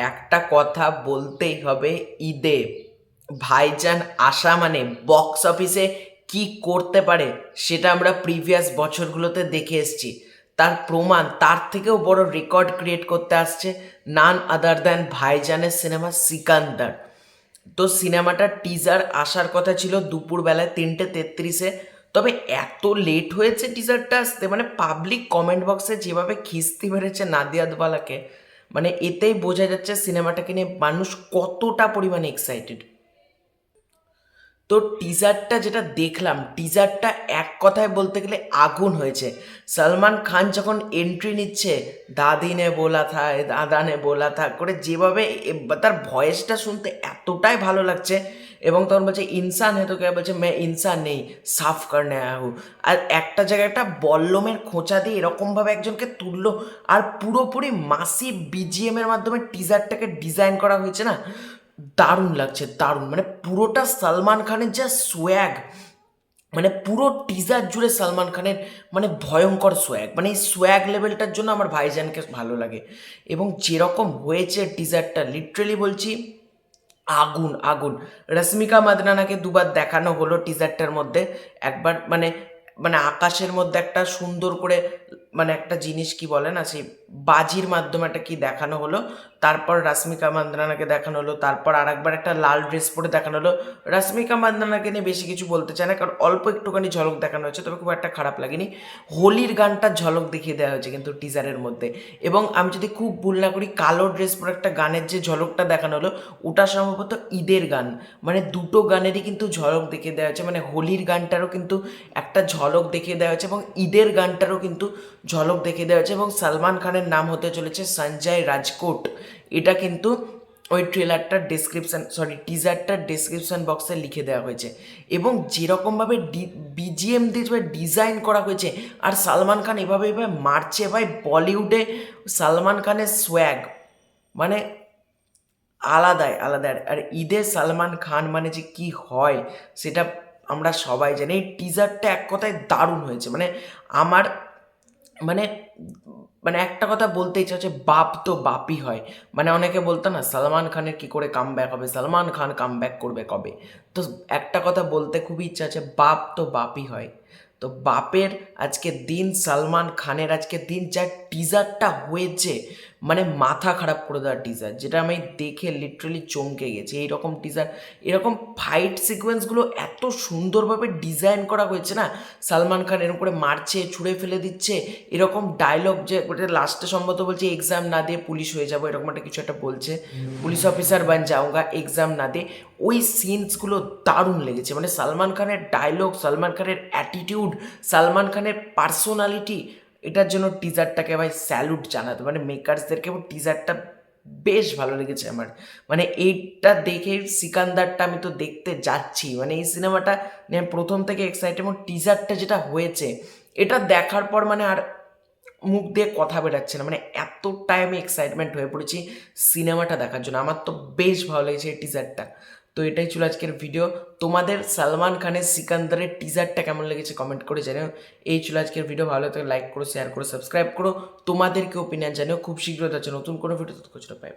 একটা কথা বলতেই হবে, ঈদে ভাইজান আসা মানে বক্স অফিসে কি করতে পারে সেটা আমরা প্রিভিয়াস বছরগুলোতে দেখে এসেছি। তার প্রমাণ, তার থেকেও বড় রেকর্ড ক্রিয়েট করতে আসছে নান আদার দ্যান ভাইজানের সিনেমা সিকান্দার। তো সিনেমাটার টিজার আসার কথা ছিল দুপুরবেলায় 3:33-এ, তবে এত লেট হয়েছে টিজারটা আসতে, মানে পাবলিক কমেন্ট বক্সে যেভাবে খিস্তি মেরেছে নাদিয়াদওয়ালাকে, মানে এতেই বোঝা যাচ্ছে সিনেমাটাকে নিয়ে মানুষ কতটা পরিমাণে এক্সাইটেড। তো টিজারটা যেটা দেখলাম, টিজারটা এক কথায় বলতে গেলে আগুন হয়েছে। সলমান খান যখন এন্ট্রি নিচ্ছে, দাদি নে বোলা থা দাদা নে বোলা থা করে, যেভাবে তার ভয়েসটা শুনতে এতটাই ভালো লাগছে। এবং তখন বলছে ইনসান হে তো কে, বলছে মে ইনসান নেই সাফ করনে আয়া হু। আর একটা জায়গায় একটা বল্লমের খোঁচা দিয়ে এরকমভাবে একজনকে তুললো, আর পুরোপুরি মাসিভ বিজিএমের মাধ্যমে টিজারটাকে ডিজাইন করা হয়েছে না, দারুণ লাগছে, দারুণ। মানে পুরোটা সালমান খানের যা সোয়াগ, মানে পুরো টিজার জুড়ে সালমান খানের মানে ভয়ঙ্কর সোয়াগ, মানে এই সোয়াগ লেভেলটার জন্য আমার ভাইজানকে ভালো লাগে। এবং যেরকম হয়েছে টিজারটা, লিটারেলি বলছি আগুন আগুন। রশ্মিকা মান্দানাকে দুবার দেখানো হলো টিজারটার মধ্যে। একবার মানে মানে আকাশের মধ্যে একটা সুন্দর করে, মানে একটা জিনিস কি বলে না, সেই বাজির মাধ্যমে একটা কি দেখানো হলো। তারপর রশ্মিকা মান্দানাকে দেখানো হলো, তারপর আর একবার একটা লাল ড্রেস পরে দেখানো হলো। রশ্মিকা মান্দানাকে নিয়ে বেশি কিছু বলতে চায় না, কারণ অল্প একটুখানি ঝলক দেখানো হয়েছে, তবে খুব একটা খারাপ লাগেনি। হোলির গানটার ঝলক দেখিয়ে দেওয়া হয়েছে কিন্তু টিজারের মধ্যে। এবং আমি যদি খুব ভুল না করি, কালো ড্রেস পরে একটা গানের যে ঝলকটা দেখানো হলো, ওটা সম্ভবত ঈদের গান। মানে দুটো গানেরই কিন্তু ঝলক দেখিয়ে দেওয়া হয়েছে, মানে হোলির গানটারও কিন্তু একটা ঝলক দেখিয়ে দেওয়া হয়েছে এবং ঈদের গানটারও কিন্তু ঝলক দেখিয়ে দেওয়া হয়েছে। এবং সালমান খানের নাম হতে চলেছে সঞ্জয় রাজকোট। এটা কিন্তু ওই ট্রেলারটার টিজারটার ডেসক্রিপশন বক্সে লিখে দেওয়া হয়েছে। এবং যেরকমভাবে বিজিএম দিয়ে ডিজাইন করা হয়েছে, আর সালমান খান এভাবে এভাবে মারছে, ভাই বলিউডে সালমান খানের সোয়াগ মানে আলাদাই আলাদা। আর ঈদে সালমান খান মানে যে কি হয় সেটা আমরা সবাই জানি। এই টিজারটা এক কথায় দারুণ হয়েছে। মানে আমার মানে মানে একটা কথা বলতে ইচ্ছা হচ্ছে, বাপ তো বাপই হয়। মানে অনেকে বলতো না সালমান খানের কি করে কামব্যাক হবে, সালমান খান কামব্যাক করবে কবে। তো একটা কথা বলতে খুবই ইচ্ছা আছে, বাপ তো বাপই হয়। তো বাপের আজকে দিন, সালমান খানের আজকে দিন। যা টিজারটা হয়েছে, মানে মাথা খারাপ করে দেওয়া টিজার, যেটা আমি দেখে লিটারালি চমকে গেছি। এইরকম টিজার, এরকম ফাইট সিকোয়েন্সগুলো এত সুন্দরভাবে ডিজাইন করা হয়েছে না। সালমান খান এরকম করে মারছে, ছুঁড়ে ফেলে দিচ্ছে, এরকম ডায়লগ যে লাস্টে সম্ভবত বলছে এক্সাম না দিয়ে পুলিশ হয়ে যাবো, এরকম একটা কিছু একটা বলছে, পুলিশ অফিসার বান যাওগা এক্সাম না দিয়ে। ওই সিনসগুলো দারুণ লেগেছে। মানে সালমান খানের ডায়লগ, সালমান খানের অ্যাটিটিউড, সালমান খানের পার্সোনালিটি, এটার জন্য টিজারটাকে ভাই স্যালুট জানাতে, মানে মেকার্সদেরকে। এবং টিজারটা বেশ ভালো লেগেছে আমার। মানে এইটা দেখে সিকান্দারটা আমি তো দেখতে যাচ্ছি। মানে এই সিনেমাটা নিয়ে আমি প্রথম থেকে এক্সাইটেড। এবং টিজারটা যেটা হয়েছে, এটা দেখার পর মানে আর মুখ দিয়ে কথা বেরাচ্ছে না। মানে এতটাই আমি এক্সাইটমেন্ট হয়ে পড়েছি সিনেমাটা দেখার জন্য। আমার তো বেশ ভালো লেগেছে এই টিজারটা। তো এটাই ছিল আজকের ভিডিও। তোমাদের সালমান খানের সিকান্দারের টিজারটা কেমন লেগেছে কমেন্ট করে জানিও। এই ছিল আজকের ভিডিও। ভালো লাগলে লাইক করো, শেয়ার করো, সাবস্ক্রাইব করো। তোমাদেরকে ওপিনিয়ন জানিও। খুব শীঘ্রই যাচ্ছে নতুন কোনো ভিডিও, ততক্ষণ পাই।